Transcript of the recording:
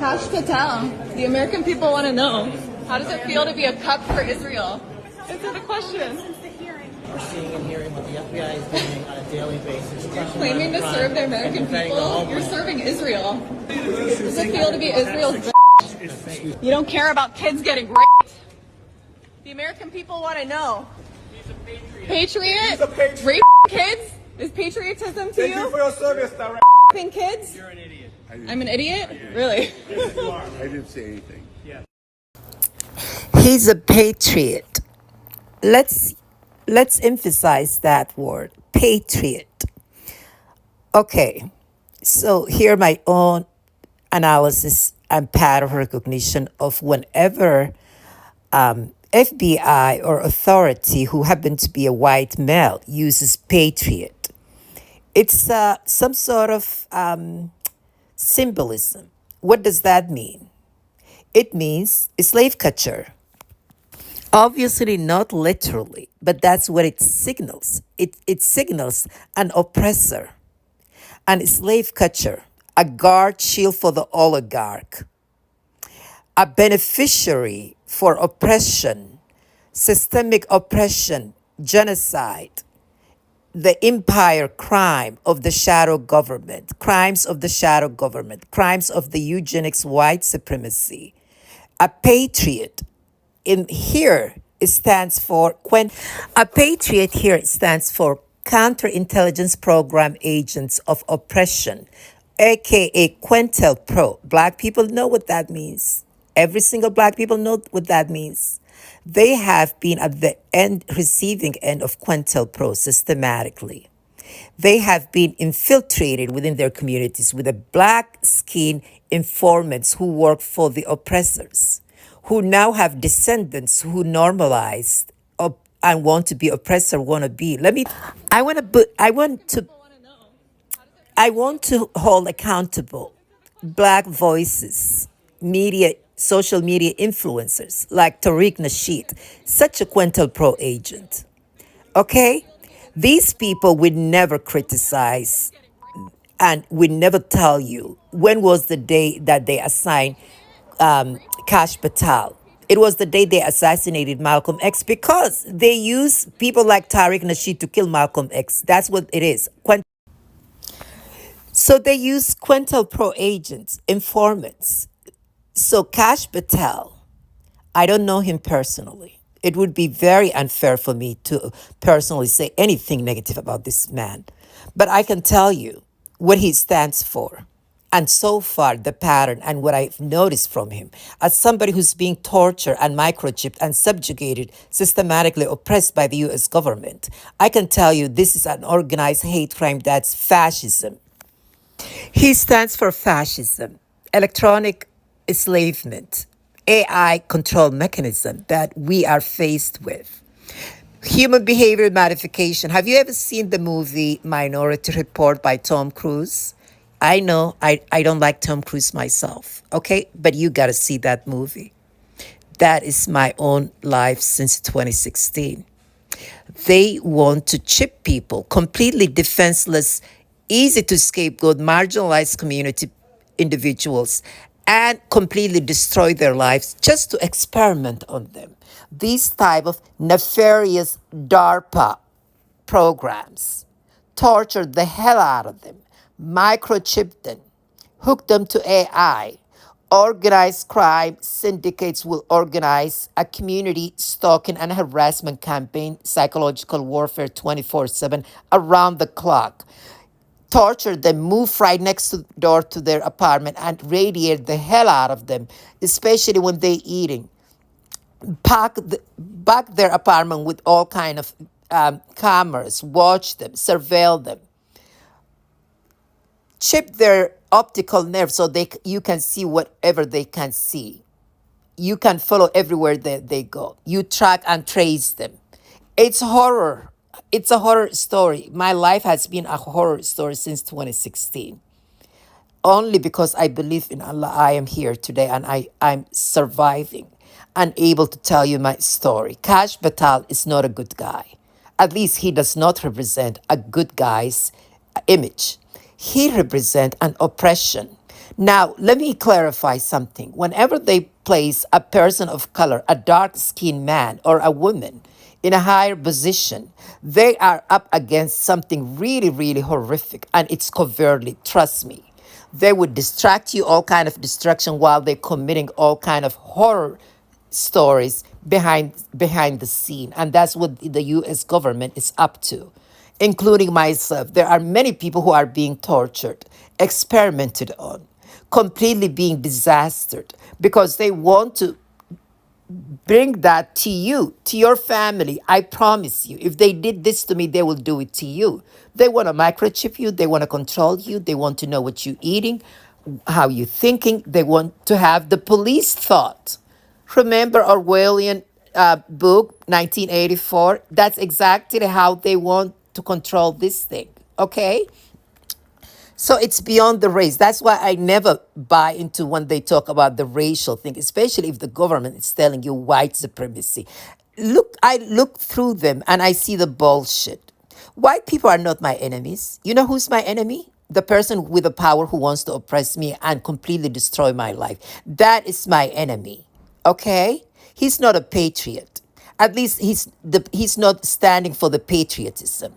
Kash Patel, the American people want to know, how does it feel to be a cup for Israel? Answer the question. We're seeing and hearing what the FBI is doing on a daily basis. You're claiming to serve the American people. You're serving Israel. How does it feel to be Israel's bitch? You don't care about kids getting raped. The American people want to know. He's a patriot. Patriot? He's a patriot. Rape kids? Is patriotism to Thank you? you for your service, Direct. Raping kids? You're an idiot. I'm an idiot? Really? Yes, you are. I didn't say anything. Yeah. He's a patriot. Let's emphasize that word, patriot. Okay, so here my own analysis and pattern recognition of whenever FBI or authority who happen to be a white male uses patriot. It's some sort of symbolism. What does that mean? It means a slave catcher. Obviously, not literally, but that's what it signals. It signals an oppressor, an slave catcher, a guard shield for the oligarch, a beneficiary for oppression, systemic oppression, genocide, the empire crime of the shadow government, crimes of the shadow government, crimes of the eugenics white supremacy. A patriot in here it stands for a patriot here stands for counterintelligence program agents of oppression, aka COINTELPRO. Black people know what that means. Every single black people know what that means. They have been at the end receiving end of COINTELPRO systematically. They have been infiltrated within their communities with the black skin informants who work for the oppressors, who now have descendants who normalized and want to be oppressor, wannabe. I want to hold accountable black voices, media, social media influencers like Tariq Nasheed, such a COINTELPRO agent. Okay? These people would never criticize and would never tell you when was the day that they assigned Kash Patel. It was the day they assassinated Malcolm X because they use people like Tariq Nasheed to kill Malcolm X. That's what it is. So they use COINTELPRO agents, informants. So Kash Patel, I don't know him personally. It would be very unfair for me to personally say anything negative about this man. But I can tell you what he stands for. And so far, the pattern and what I've noticed from him, as somebody who's being tortured and microchipped and subjugated, systematically oppressed by the US government, I can tell you this is an organized hate crime that's fascism. He stands for fascism, electronic enslavement, AI control mechanism that we are faced with. Human behavior modification. Have you ever seen the movie Minority Report by Tom Cruise? I know I don't like Tom Cruise myself, okay? But you got to see that movie. That is my own life since 2016. They want to chip people, completely defenseless, easy to scapegoat, marginalized community individuals, and completely destroy their lives just to experiment on them. These type of nefarious DARPA programs torture the hell out of them, microchip them, hook them to AI. Organized crime syndicates will organize a community stalking and harassment campaign, psychological warfare 24/7 around the clock. Torture them, move right next door to their apartment and radiate the hell out of them, especially when they're eating. Pack their apartment with all kind of cameras, watch them, surveil them, chip their optical nerve so you can see whatever they can see. You can follow everywhere they go. You track and trace them. It's horror. It's a horror story. My life has been a horror story since 2016. Only because I believe in Allah, I am here today and I'm surviving and able to tell you my story. Kash Patel is not a good guy. At least he does not represent a good guy's image. He represents an oppression. Now, let me clarify something. Whenever they place a person of color, a dark skinned man or a woman, in a higher position, they are up against something really, really horrific, and it's covertly, trust me. They would distract you, all kind of distraction, while they're committing all kind of horror stories behind the scene. And that's what the US government is up to, including myself. There are many people who are being tortured, experimented on, completely being disastered because they want to bring that to you, to your family. I promise you, if they did this to me, they will do it to you. They want to microchip you, they want to control you, they want to know what you're eating, how you're thinking, they want to have the police thought. Remember Orwellian book, 1984? That's exactly how they want to control this thing, okay? So it's beyond the race. That's why I never buy into when they talk about the racial thing, especially if the government is telling you white supremacy. Look, I look through them and I see the bullshit. White people are not my enemies. You know who's my enemy? The person with the power who wants to oppress me and completely destroy my life. That is my enemy. Okay? He's not a patriot. At least he's not standing for the patriotism.